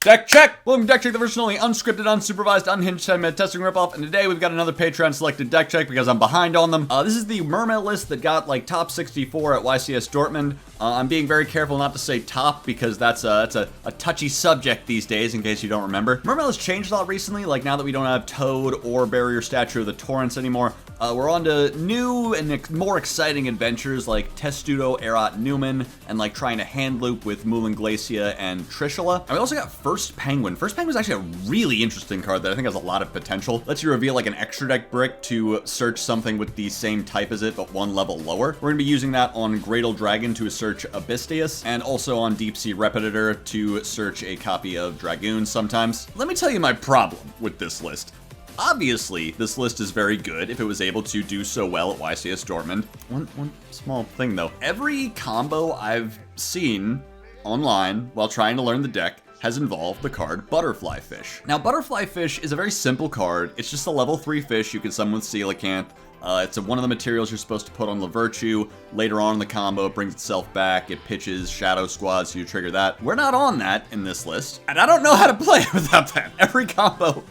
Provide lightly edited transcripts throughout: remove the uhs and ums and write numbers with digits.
Deck check! Welcome to Deck Check, the version only unscripted, unsupervised, unhinged 10-minute testing ripoff, and today we've got another Patreon selected deck check because I'm behind on them. This is the Mermail list that got like top 64 at YCS Dortmund. I'm being very careful not to say top because that's a touchy subject these days, in case you don't remember. Mermail has changed a lot recently, like now that we don't have Toad or Barrier Statue of the Torrents anymore. We're on to new and more exciting adventures like Testudo, Erat, Newman, and like trying to hand loop with Moulin Glacia and Trishula. And we also got First Penguin. First Penguin is actually a really interesting card that I think has a lot of potential. Lets you reveal like an extra deck brick to search something with the same type as it, but one level lower. We're gonna be using that on Greydle Dragon to search Abystius, and also on Deep Sea Repetitor to search a copy of Dragoon sometimes. Let me tell you my problem with this list. Obviously, this list is very good if it was able to do so well at YCS Dortmund. One small thing though. Every combo I've seen online while trying to learn the deck has involved the card Butterfly Fish. Now, Butterfly Fish is a very simple card. It's just a level 3 fish you can summon with Coelacanth. It's one of the materials you're supposed to put on LaVirtue. Later on in the combo, it brings itself back. It pitches Shadow Squad, so you trigger that. We're not on that in this list, and I don't know how to play without that. Every combo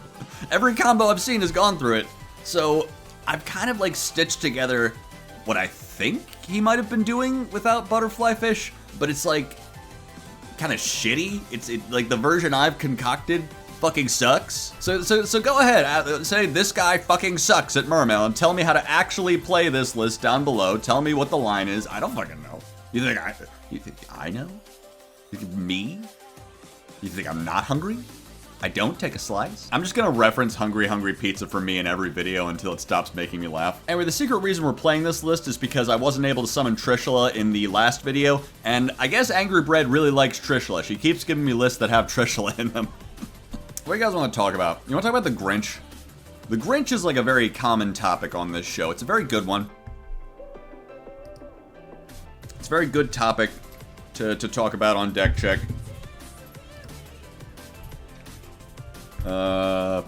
I've seen has gone through it. So I've kind of like stitched together what I think he might have been doing without Butterfly Fish, but it's like kind of shitty. It's like the version I've concocted fucking sucks. So go ahead, say this guy fucking sucks at Mermail and tell me how to actually play this list down below. Tell me what the line is. I don't fucking know. You think I know? You think me? You think I'm not hungry? I don't take a slice. I'm just gonna reference Hungry Hungry Pizza for me in every video until it stops making me laugh. Anyway, the secret reason we're playing this list is because I wasn't able to summon Trishula in the last video, and I guess AngryBread really likes Trishula. She keeps giving me lists that have Trishula in them. What do you guys want to talk about? You want to talk about the Grinch? The Grinch is like a very common topic on this show. It's a very good one. It's a very good topic to talk about on Deck Check.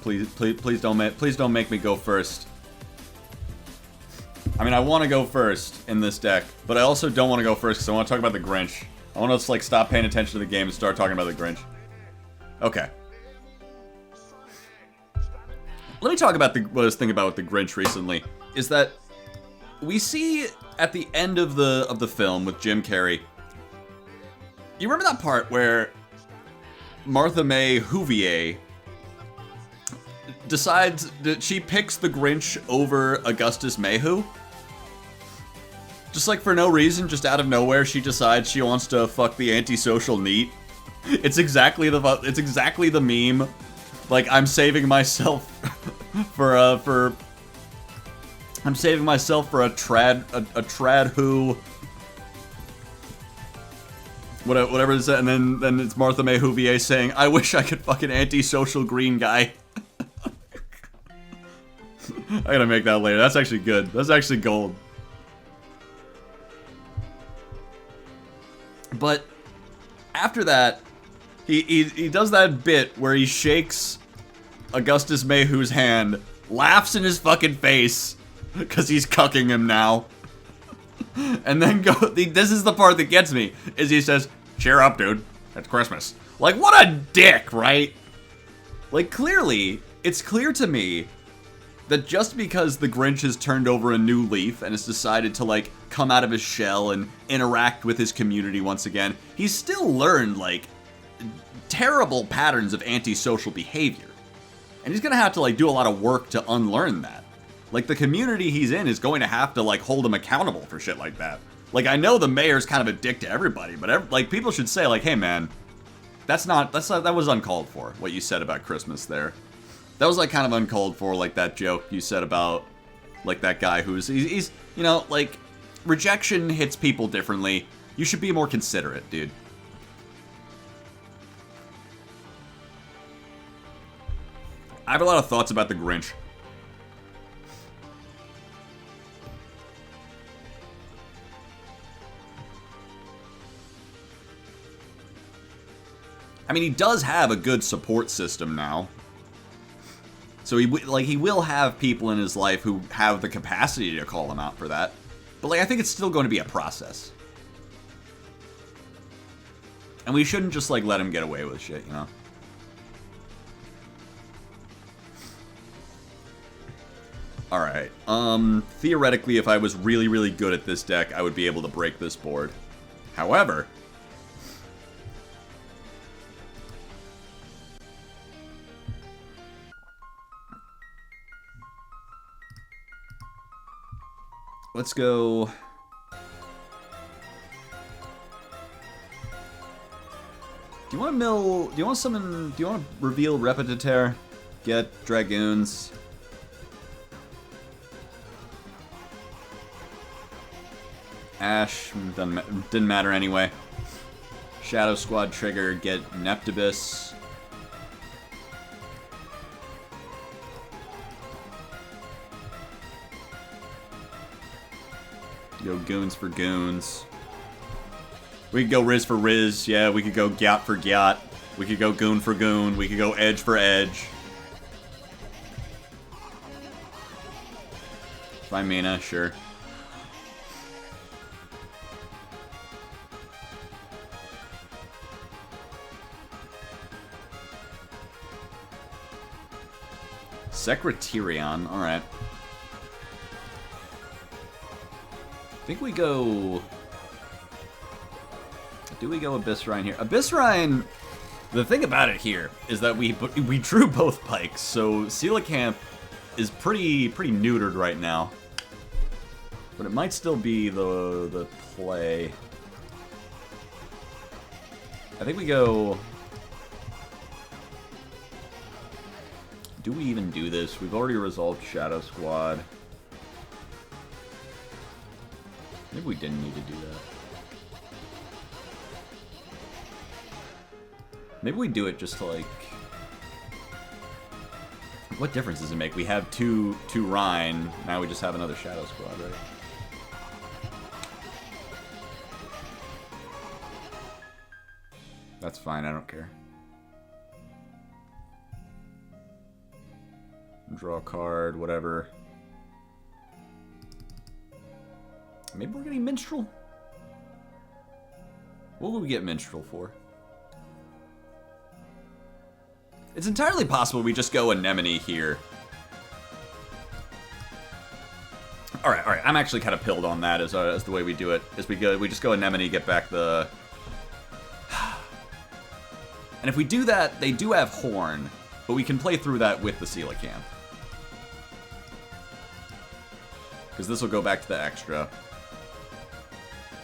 Please don't make me go first. I mean, I want to go first in this deck, but I also don't want to go first because I want to talk about the Grinch. I want to like stop paying attention to the game and start talking about the Grinch. Okay. Let me talk about what I was thinking about with the Grinch recently. Is that we see at the end of the film with Jim Carrey. You remember that part where Martha May Whovier decides that she picks the Grinch over Augustus Mayhew? Just like for no reason, just out of nowhere, she decides she wants to fuck the antisocial NEET. It's exactly the meme. Like, I'm saving myself for a trad who, whatever it is, and then it's Martha May Whovier saying, "I wish I could fuck an antisocial green guy." I gotta make that later. That's actually good. That's actually gold. But after that, he does that bit where he shakes Augustus Mayhew's hand, laughs in his fucking face because he's cucking him now, and then this is the part that gets me, is he says, "Cheer up, dude. It's Christmas." Like, what a dick, right? Like, clearly, it's clear to me that just because the Grinch has turned over a new leaf and has decided to, like, come out of his shell and interact with his community once again, he's still learned, like, terrible patterns of antisocial behavior. And he's gonna have to, like, do a lot of work to unlearn that. Like, the community he's in is going to have to, like, hold him accountable for shit like that. Like, I know the mayor's kind of a dick to everybody, but, like, people should say, like, "Hey, man, that was uncalled for, what you said about Christmas there. That was, like, kind of uncalled for, like, that joke you said about, like, that guy he's, you know, like, rejection hits people differently. You should be more considerate, dude." I have a lot of thoughts about the Grinch. I mean, he does have a good support system now. So he will have people in his life who have the capacity to call him out for that. But like, I think it's still going to be a process. And we shouldn't just like let him get away with shit, you know? Alright, theoretically, if I was really, really good at this deck, I would be able to break this board. However... let's go... do you want to mill... do you want to summon... do you want to reveal Repetiteur? Get Dragoons? Ash, didn't matter anyway. Shadow Squad trigger, get Neptibus. Go Goons for Goons. We could go Riz for Riz, yeah, we could go Gyat for Gyat. We could go Goon for Goon, we could go Edge for Edge. Fimena, sure. Secretarion, alright. I think we go... do we go Abyssrine here? Abyssrine, the thing about it here is that we drew both pikes, so Coelacanth is pretty neutered right now. But it might still be the play. I think we go... do we even do this? We've already resolved Shadow Squad. Maybe we didn't need to do that. Maybe we do it just to, like... what difference does it make? We have two Rhine, now we just have another Shadow Squad, right? That's fine, I don't care. Draw a card, whatever. Maybe we're getting Minstrel? What would we get Minstrel for? It's entirely possible we just go Anemone here. Alright, I'm actually kind of pilled on that as the way we do it. As we just go Anemone, get back the... and if we do that, they do have Horn, but we can play through that with the Coelacanth. Because this will go back to the extra.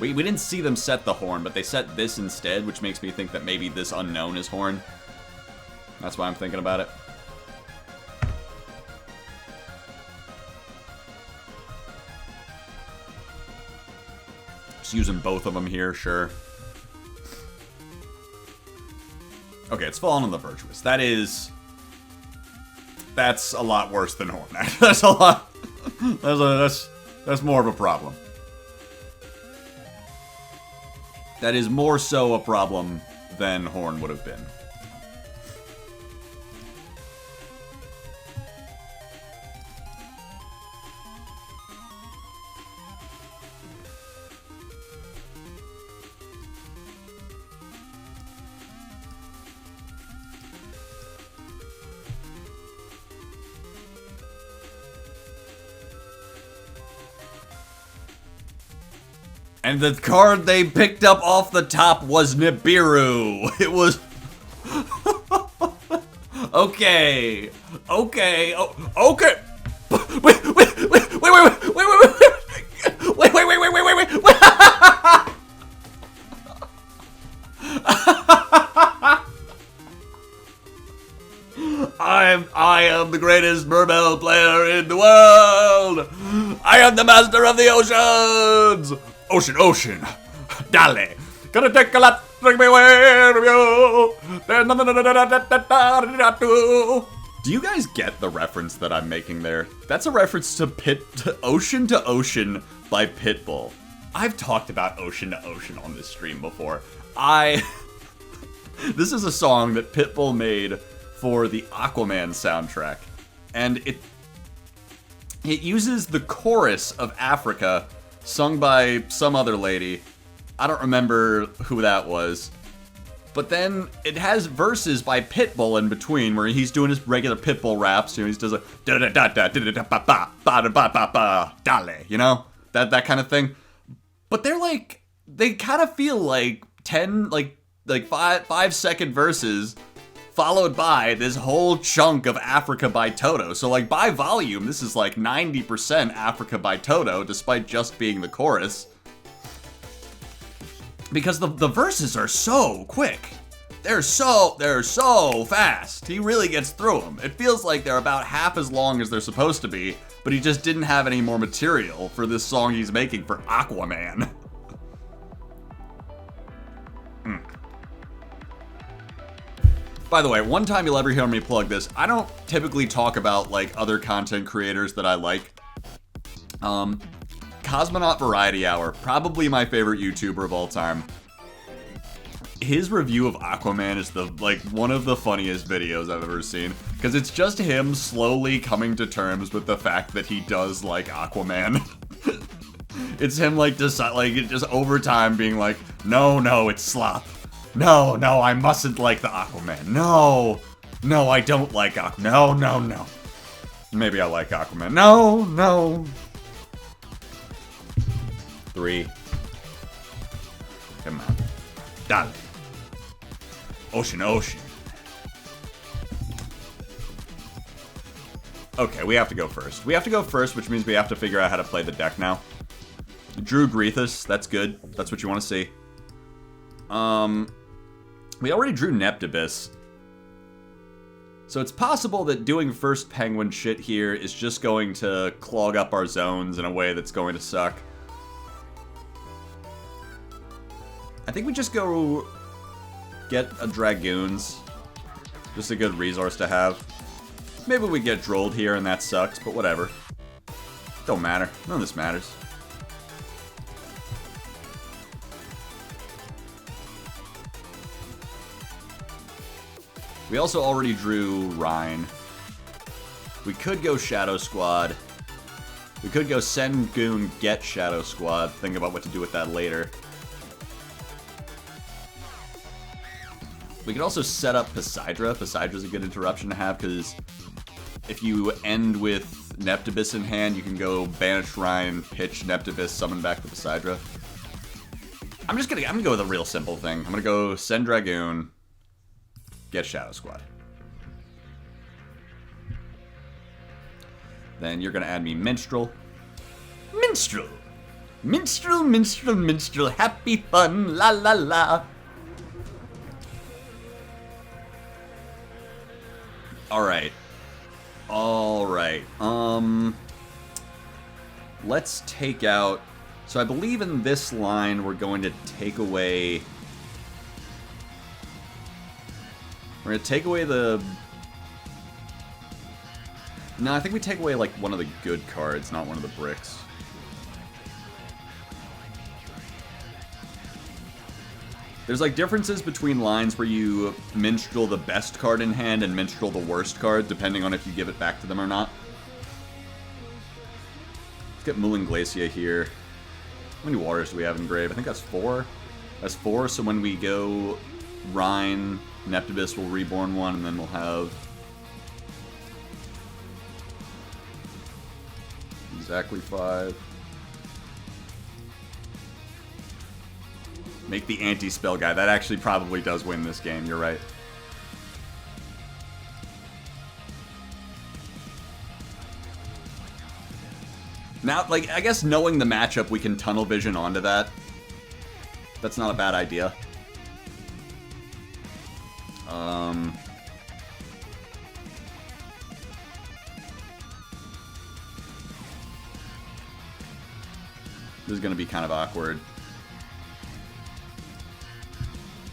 We didn't see them set the Horn, but they set this instead, which makes me think that maybe this unknown is Horn. That's why I'm thinking about it. Just using both of them here, sure. Okay, it's fallen on the Virtuous. That's a lot worse than Horn. That's a lot. That's more of a problem. That is more so a problem than Horn would have been. And the card they picked up off the top was Nibiru. It was... okay. Okay. Oh, okay. Wait. I am the greatest Mermail player in the world. I am the master of the oceans. Ocean, dale. Gonna take a lot, take me away from you. Do you guys get the reference that I'm making there? That's a reference to Ocean to Ocean by Pitbull. I've talked about Ocean to Ocean on this stream before. This is a song that Pitbull made for the Aquaman soundtrack. And it uses the chorus of Africa sung by some other lady. I don't remember who that was. But then it has verses by Pitbull in between where he's doing his regular Pitbull raps. You know, he does a da da da da da da da ba ba ba da ba ba ba dale. You know, that kind of thing. But they're like, they kind of feel like 10 like 5-second verses followed by this whole chunk of Africa by Toto. So like by volume, this is like 90% Africa by Toto, despite just being the chorus. Because the verses are so quick. They're so fast. He really gets through them. It feels like they're about half as long as they're supposed to be, but he just didn't have any more material for this song he's making for Aquaman. By the way, one time you'll ever hear me plug this, I don't typically talk about like other content creators that I like. Cosmonaut Variety Hour, probably my favorite YouTuber of all time. His review of Aquaman is one of the funniest videos I've ever seen, because it's just him slowly coming to terms with the fact that he does like Aquaman. It's him just over time being like, no, it's slop. No, I mustn't like the Aquaman. No, I don't like Aquaman. No. Maybe I like Aquaman. No. 3. Come on. Dale. Ocean. Okay, we have to go first. Which means we have to figure out how to play the deck now. Drew Grethus, that's good. That's what you want to see. We already drew Neptibus. So it's possible that doing first Penguin shit here is just going to clog up our zones in a way that's going to suck. I think we just go get a Dragoons. Just a good resource to have. Maybe we get Drolled here and that sucks, but whatever. Don't matter. None of this matters. We also already drew Rhine. We could go Shadow Squad. We could go send Goon, get Shadow Squad. Think about what to do with that later. We could also set up Poseidra. Poseidра's a good interruption to have, because if you end with Neptibus in hand, you can go banish Rhine, pitch Neptibus, summon back the Poseidra. I'm gonna go with a real simple thing. I'm gonna go send Dragoon, get Shadow Squad. Then you're gonna add me Minstrel. Minstrel, happy fun, la la la. Alright. Let's take out... So I believe in this line we're going to take away... We're going to take away the... No, I think we take away like one of the good cards, not one of the bricks. There's like differences between lines where you minstrel the best card in hand and minstrel the worst card, depending on if you give it back to them or not. Let's get Mulan Glacia here. How many waters do we have in grave? I think that's 4. That's 4, so when we go Rhine, Neptibus will reborn one, and then we'll have... exactly 5. Make the anti-spell guy. That actually probably does win this game. You're right. Now, like, I guess knowing the matchup, we can tunnel vision onto that. That's not a bad idea. This is going to be kind of awkward.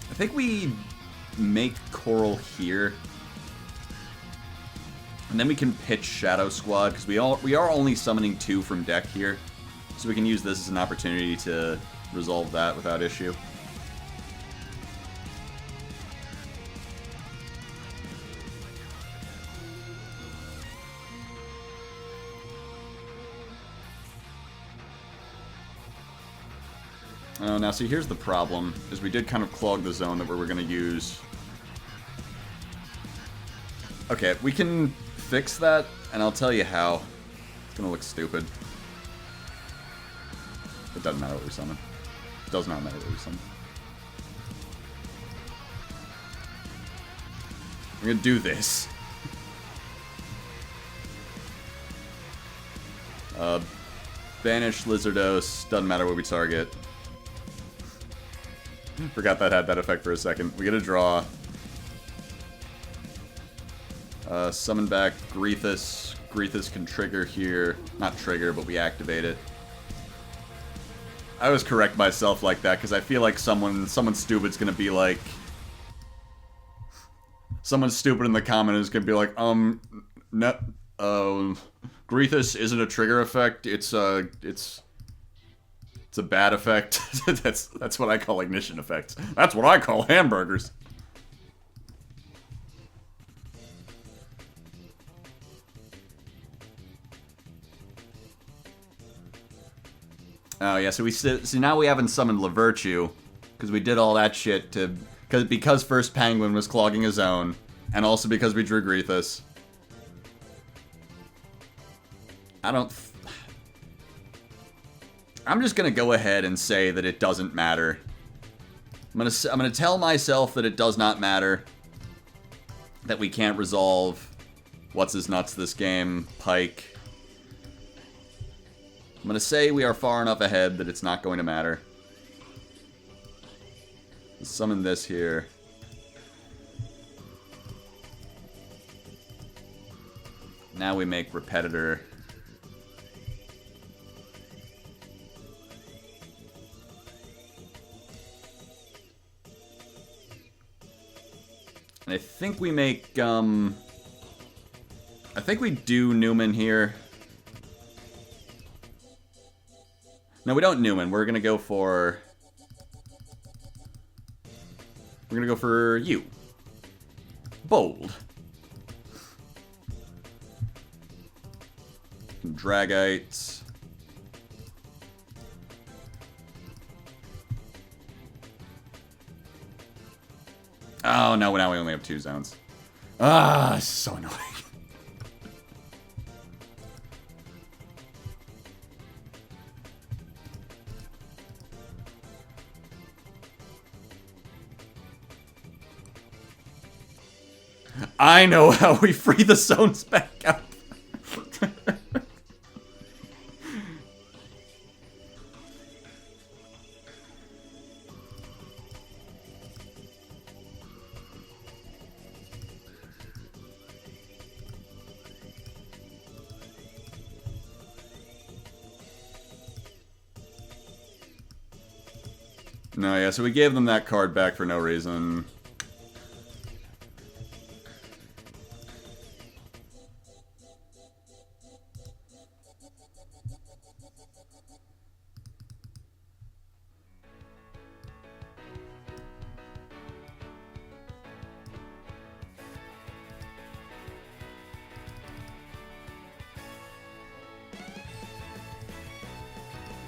I think we make Coral here. And then we can pitch Shadow Squad, because we are only summoning 2 from deck here. So we can use this as an opportunity to resolve that without issue. Oh, now see, here's the problem, is we did kind of clog the zone that we were going to use. Okay, we can fix that, and I'll tell you how. It's going to look stupid. It doesn't matter what we summon. It does not matter what we summon. We're going to do this. Banish Lizardos, doesn't matter what we target. Forgot that had that effect for a second. We get a draw. Summon back Greethus. Greethus can trigger here. Not trigger, but we activate it. I always correct myself like that, because I feel like someone stupid's gonna be like... Someone stupid in the comment is gonna be like, no, Greethus isn't a trigger effect, it's a bad effect. That's what I call ignition effects. That's what I call hamburgers. Oh yeah, so now we haven't summoned LaVirtue, because we did all that shit because First Penguin was clogging his own, and also because we drew Greethus. I'm just gonna go ahead and say that it doesn't matter. I'm gonna tell myself that it does not matter. That we can't resolve what's his nuts this game, Pike. I'm gonna say we are far enough ahead that it's not going to matter. Let's summon this here. Now we make Repetitor. And I think we make, I think we do Newman here. No, we don't Newman. We're gonna go for... We're gonna go for you. Bold. Dragite. Oh, no, now we only have 2 zones. Ah, so annoying. I know how we free the zones back up. No, yeah, so we gave them that card back for no reason.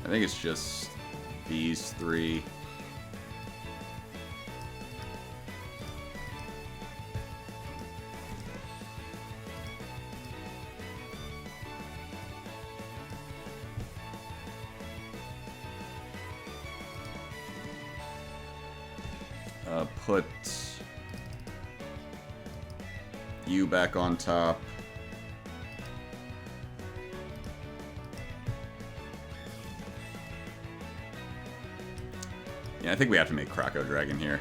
I think it's just these 3. Put you back on top. Yeah, I think we have to make Krakow Dragon here.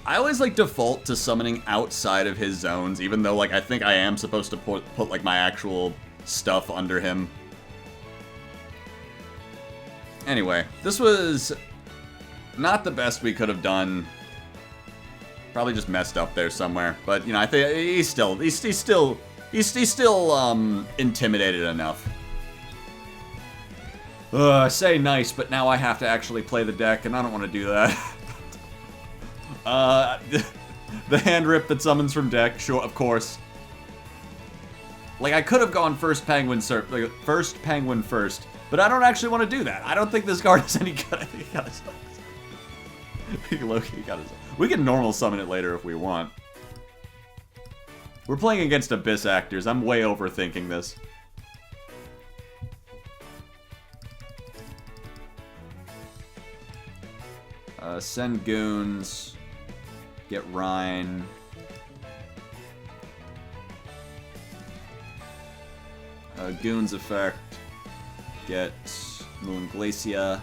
I always like default to summoning outside of his zones, even though like I think I am supposed to put like my actual stuff under him. Anyway, this was not the best we could have done. Probably just messed up there somewhere, but you know, I think he's still intimidated enough. I say nice, but now I have to actually play the deck, and I don't want to do that. The hand rip that summons from deck, sure, of course. Like, I could have gone first penguin first, but I don't actually want to do that. I don't think this card is any good. I think he got his... I think Loki got his... We can normal summon it later if we want. We're playing against Abyss Actors. I'm way overthinking this. Send goons. Get Rhine. Goons effect. Get Moon Glacia.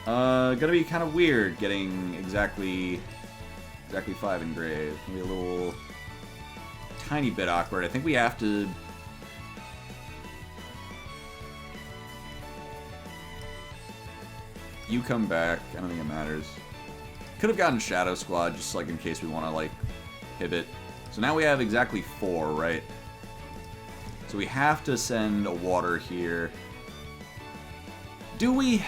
Gonna be kind of weird getting exactly 5 engraved. Maybe a little tiny bit awkward. I think we have to... You come back. I don't think it matters. Could have gotten Shadow Squad just like in case we want to like pivot. So now we have exactly 4, right? So we have to send a water here. Do we?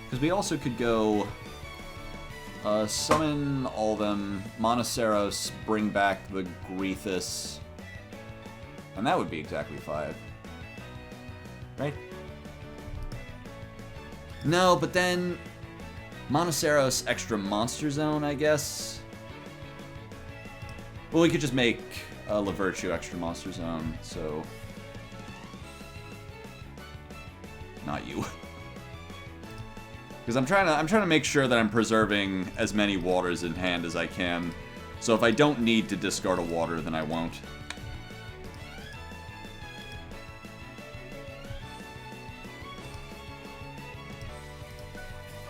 Because we also could go summon all of them, Monoceros, bring back the Grethus, and that would be exactly 5. Right? No, but then Monoceros extra Monster Zone, I guess. Well, we could just make LaVirtue extra Monster Zone, so... Not you. Because I'm trying to make sure that I'm preserving as many waters in hand as I can. So if I don't need to discard a water, then I won't.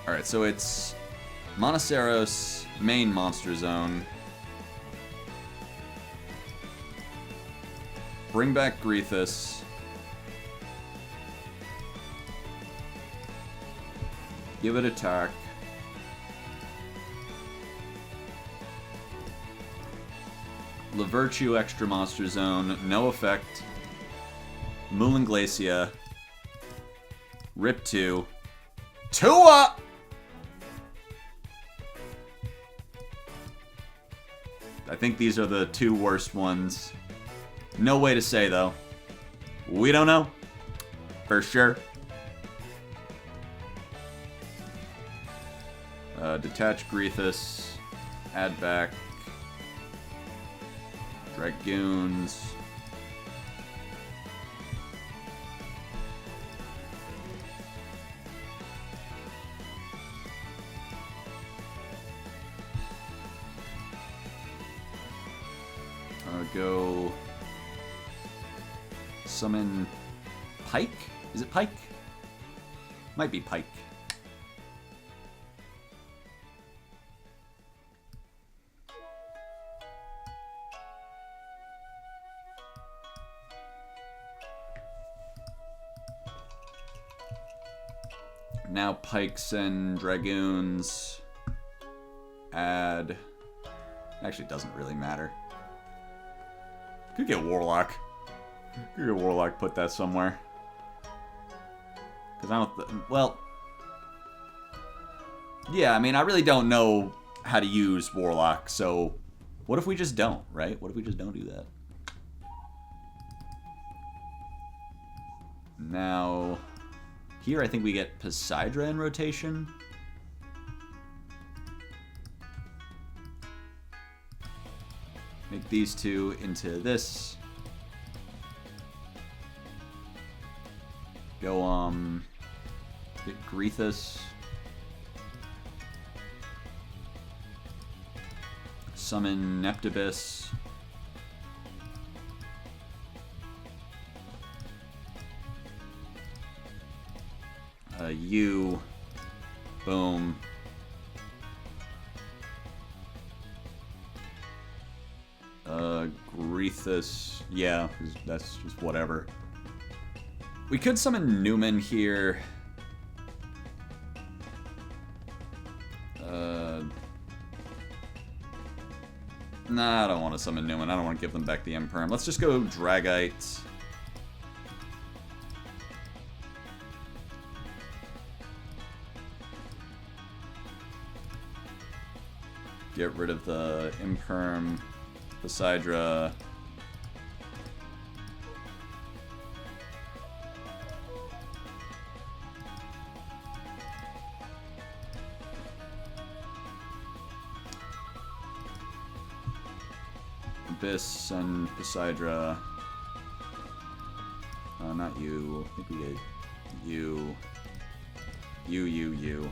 Alright, so it's Monoceros, main Monster Zone. Bring back Grethus. Give it attack. LaVirtue extra Monster Zone, no effect. Moulin Glacia. Rip 2. Tua! I think these are the 2 worst ones. No way to say, though. We don't know. For sure. Detach Grethus. Add back. Dragoons. Go summon Pike? Is it Pike? Might be Pike. Now Pikes and Dragoons add... Actually, it doesn't really matter. Could get Warlock. Could get Warlock, put that somewhere. Because I don't... well... Yeah, I mean, I really don't know how to use Warlock, so... What if we just don't, right? What if we just don't do that? Now... Here, I think we get Poseidra in rotation. Make these 2 into this. Go, get Grethus. Summon Neptibus. You. Boom. Grethus. Yeah, that's just whatever. We could summon Newman here. Nah, I don't want to summon Newman. I don't want to give them back the Imperm. Let's just go Dragite. Get rid of the Imperm, Poseidra. Abyss and Poseidra. Not you. I think we get you. You.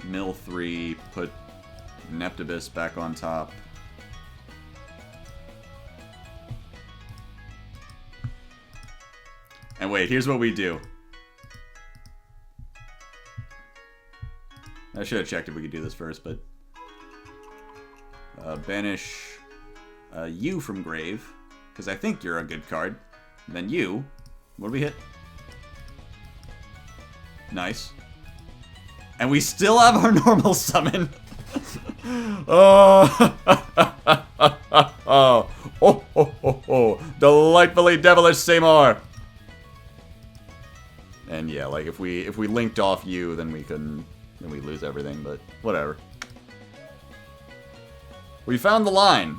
Mill 3, put Neptibus back on top. And wait, here's what we do. I should have checked if we could do this first, but... banish you from grave, because I think you're a good card. And then you, what do we hit? Nice. And we still have our normal summon. Oh, delightfully devilish Seymour. And yeah, like if we linked off you, then we lose everything, but whatever. We found the line.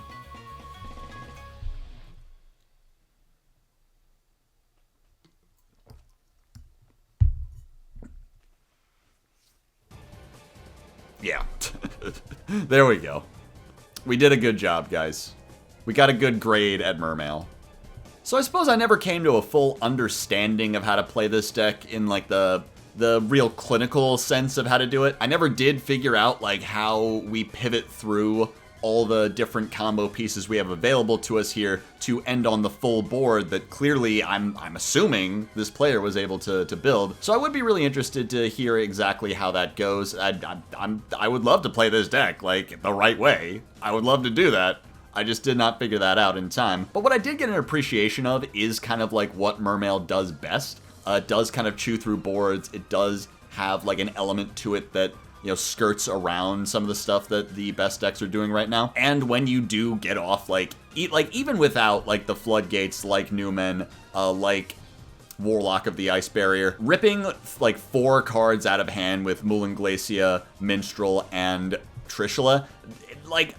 Yeah. There we go. We did a good job, guys. We got a good grade at Mermail. So I suppose I never came to a full understanding of how to play this deck in like the real clinical sense of how to do it. I never did figure out like how we pivot through all the different combo pieces we have available to us here to end on the full board that clearly I'm assuming this player was able to build. So I would be really interested to hear exactly how that goes. I would love to play this deck like the right way. I would love to do that. I just did not figure that out in time. But what I did get an appreciation of is kind of like what Mermail does best. It does kind of chew through boards. It does have like an element to it that, you know, skirts around some of the stuff that the best decks are doing right now. And when you do get off, like even without like the floodgates, like Newman, like Warlock of the Ice Barrier, ripping like 4 cards out of hand with Mulan Glacia, Minstrel, and Trishula, like,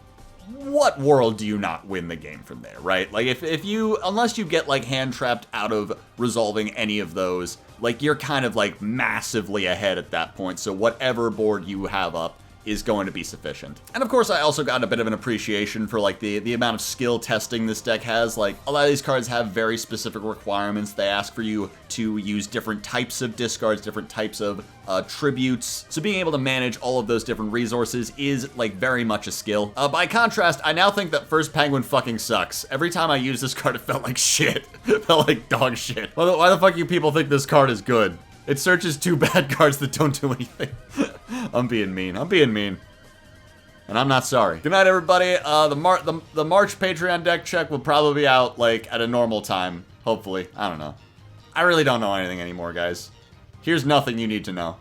what world do you not win the game from there, right? Like, if you, unless you get, like, hand-trapped out of resolving any of those, like, you're kind of, like, massively ahead at that point, so whatever board you have up is going to be sufficient. And of course, I also got a bit of an appreciation for, like, the amount of skill testing this deck has. Like, a lot of these cards have very specific requirements. They ask for you to use different types of discards, different types of tributes. So being able to manage all of those different resources is, like, very much a skill. By contrast, I now think that First Penguin fucking sucks. Every time I use this card, it felt like shit. It felt like dog shit. Why the fuck you people think this card is good? It searches 2 bad cards that don't do anything. I'm being mean. I'm being mean. And I'm not sorry. Good night, everybody. The March Patreon deck check will probably be out, like, at a normal time. Hopefully. I don't know. I really don't know anything anymore, guys. Here's nothing you need to know.